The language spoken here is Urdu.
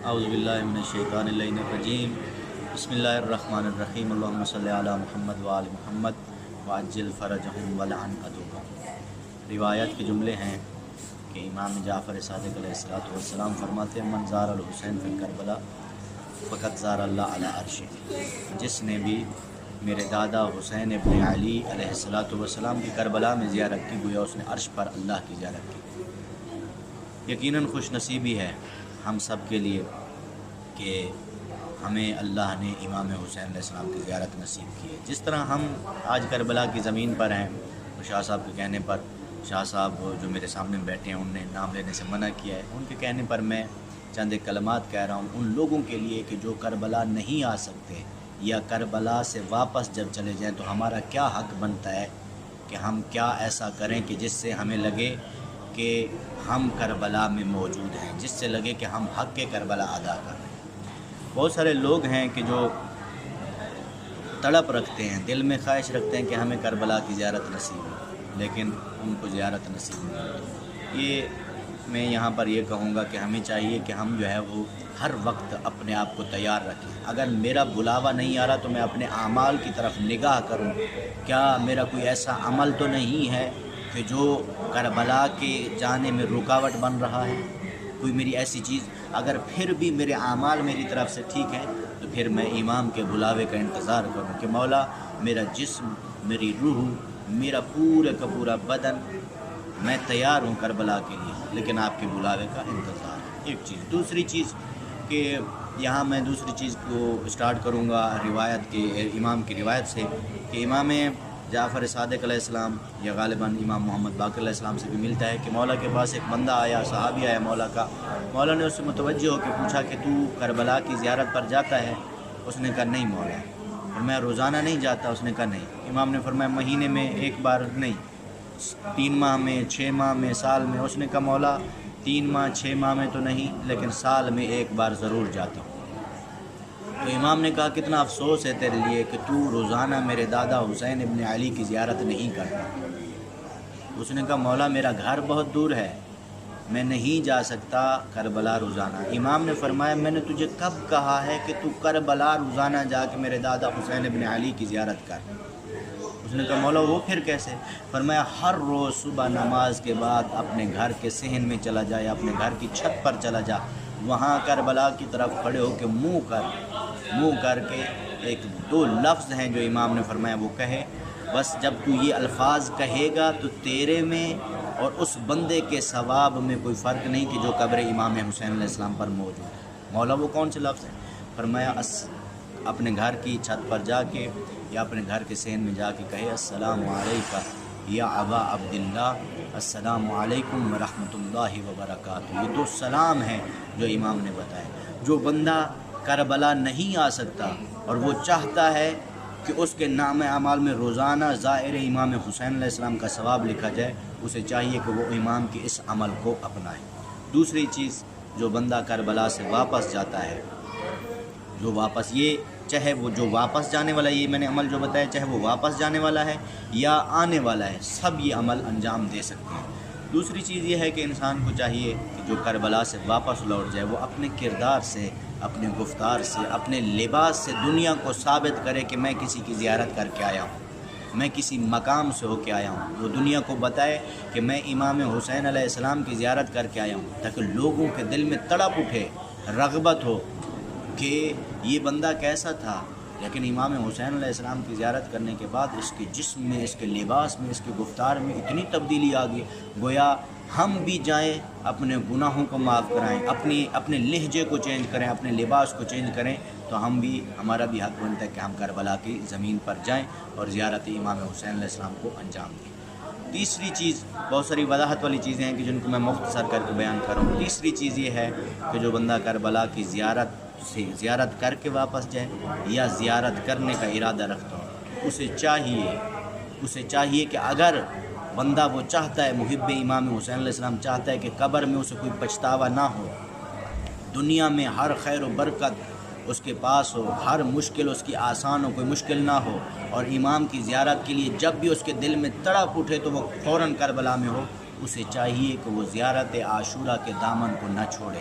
اعوذ باللہ من الشیطان الرجیم بسم اللہ الرحمن الرحیم اللہم صلی علی محمد و آل محمد وعجل فرجہم ولعن عدوہم۔ روایت کے جملے ہیں کہ امام جعفر صادق علیہ السلام فرماتے ہیں من زار الحسین فی کربلا فقط زار اللہ علی عرشہ، جس نے بھی میرے دادا حسین ابن علی علیہ السلام کی کربلا میں زیارت کی گویا اس نے عرش پر اللہ کی زیارت کی۔ یقیناً خوش نصیبی ہے ہم سب کے لیے کہ ہمیں اللہ نے امام حسین علیہ السلام کی زیارت نصیب کی ہے۔ جس طرح ہم آج کربلا کی زمین پر ہیں، شاہ صاحب کے کہنے پر، شاہ صاحب جو میرے سامنے بیٹھے ہیں ان نے نام لینے سے منع کیا ہے، ان کے کہنے پر میں چند ایک کلمات کہہ رہا ہوں ان لوگوں کے لیے کہ جو کربلا نہیں آ سکتے یا کربلا سے واپس جب چلے جائیں تو ہمارا کیا حق بنتا ہے کہ ہم کیا ایسا کریں کہ جس سے ہمیں لگے کہ ہم کربلا میں موجود ہیں، جس سے لگے کہ ہم حق کربلا ادا کر رہے ہیں۔ بہت سارے لوگ ہیں کہ جو تڑپ رکھتے ہیں، دل میں خواہش رکھتے ہیں کہ ہمیں کربلا کی زیارت نصیب ہو، لیکن ان کو زیارت نصیب نہیں ہوتی۔ یہ میں یہاں پر یہ کہوں گا کہ ہمیں چاہیے کہ ہم جو ہے وہ ہر وقت اپنے آپ کو تیار رکھیں۔ اگر میرا بلاوا نہیں آ رہا تو میں اپنے اعمال کی طرف نگاہ کروں، کیا میرا کوئی ایسا عمل تو نہیں ہے کہ جو کربلا کے جانے میں رکاوٹ بن رہا ہے، کوئی میری ایسی چیز۔ اگر پھر بھی میرے اعمال میری طرف سے ٹھیک ہے تو پھر میں امام کے بلاوے کا انتظار کروں کہ مولا میرا جسم، میری روح، میرا پورا کا پورا بدن، میں تیار ہوں کربلا کے لیے، لیکن آپ کے بلاوے کا انتظار ہے۔ ایک چیز۔ دوسری چیز کہ یہاں میں دوسری چیز کو اسٹارٹ کروں گا روایت کے، امام کی روایت سے، کہ امام جعفر صادق علیہ السلام یا غالباً امام محمد باقر علیہ السلام سے بھی ملتا ہے کہ مولا کے پاس ایک بندہ آیا، صحابی آیا مولا کا۔ مولا نے اس سے متوجہ ہو کے پوچھا کہ تو کربلا کی زیارت پر جاتا ہے؟ اس نے کہا نہیں مولا۔ فرمایا روزانہ نہیں جاتا؟ اس نے کہا نہیں۔ امام نے فرمایا مہینے میں ایک بار نہیں، 3 ماہ میں، 6 ماہ میں، سال میں؟ اس نے کہا مولا 3 ماہ 6 ماہ میں تو نہیں، لیکن سال میں ایک بار ضرور جاتا ہوں۔ تو امام نے کہا کتنا افسوس ہے تیرے لیے کہ تو روزانہ میرے دادا حسین ابن علی کی زیارت نہیں کرتا۔ اس نے کہا مولا میرا گھر بہت دور ہے، میں نہیں جا سکتا کربلا روزانہ۔ امام نے فرمایا میں نے تجھے کب کہا ہے کہ تو کربلا روزانہ جا کے میرے دادا حسین ابن علی کی زیارت کر؟ اس نے کہا مولا وہ پھر کیسے؟ فرمایا ہر روز صبح نماز کے بعد اپنے گھر کے صحن میں چلا جا یا اپنے گھر کی چھت پر چلا جا، وہاں کربلا کی طرف کھڑے ہو کے منہ کر کے 1-2 لفظ ہیں جو امام نے فرمایا وہ کہے۔ بس جب تو یہ الفاظ کہے گا تو تیرے میں اور اس بندے کے ثواب میں کوئی فرق نہیں کہ جو قبر امام حسین علیہ السلام پر موجود ہے۔ مولا وہ کون سے لفظ ہیں؟ فرمایا اپنے گھر کی چھت پر جا کے یا اپنے گھر کے صحن میں جا کے کہے السلام علیکہ یا ابا عبداللہ، السلام علیکم ورحمۃ اللہ وبرکاتہ۔ یہ 2 سلام ہیں جو امام نے بتائے۔ جو بندہ کربلا نہیں آ سکتا اور وہ چاہتا ہے کہ اس کے نام اعمال میں روزانہ زائر امام حسین علیہ السلام کا ثواب لکھا جائے، اسے چاہیے کہ وہ امام کے اس عمل کو اپنائے۔ دوسری چیز، جو بندہ کربلا سے واپس جاتا ہے، جو واپس، یہ چاہے وہ جو واپس جانے والا، یہ میں نے عمل جو بتایا، چاہے وہ واپس جانے والا ہے یا آنے والا ہے، سب یہ عمل انجام دے سکتے ہیں۔ دوسری چیز یہ ہے کہ انسان کو چاہیے کہ جو کربلا سے واپس لوٹ جائے وہ اپنے کردار سے، اپنے گفتار سے، اپنے لباس سے دنیا کو ثابت کرے کہ میں کسی کی زیارت کر کے آیا ہوں، میں کسی مقام سے ہو کے آیا ہوں۔ وہ دنیا کو بتائے کہ میں امام حسین علیہ السلام کی زیارت کر کے آیا ہوں، تاکہ لوگوں کے دل میں تڑپ اٹھے، رغبت ہو کہ یہ بندہ کیسا تھا، لیکن امام حسین علیہ السلام کی زیارت کرنے کے بعد اس کے جسم میں، اس کے لباس میں، اس کے گفتار میں اتنی تبدیلی آ گئی، گویا ہم بھی جائیں اپنے گناہوں کو معاف کرائیں، اپنے لہجے کو چینج کریں، اپنے لباس کو چینج کریں، تو ہمارا بھی حق بنتا ہے کہ ہم کربلا کی زمین پر جائیں اور زیارت امام حسین علیہ السلام کو انجام دیں۔ تیسری چیز، بہت ساری وضاحت والی چیزیں ہیں کہ جن کو میں مختصر کر کے بیان کر رہا ہوں۔ تیسری چیز یہ ہے کہ جو بندہ کربلا کی زیارت کر کے واپس جائے یا زیارت کرنے کا ارادہ رکھتا ہو، اسے چاہیے کہ اگر بندہ وہ چاہتا ہے، محب امام حسین علیہ السلام چاہتا ہے کہ قبر میں اسے کوئی پچھتاوا نہ ہو، دنیا میں ہر خیر و برکت اس کے پاس ہو، ہر مشکل اس کی آسان ہو، کوئی مشکل نہ ہو، اور امام کی زیارت کے لیے جب بھی اس کے دل میں تڑپ اٹھے تو وہ فوراً کربلا میں ہو، اسے چاہیے کہ وہ زیارت عاشورہ کے دامن کو نہ چھوڑے۔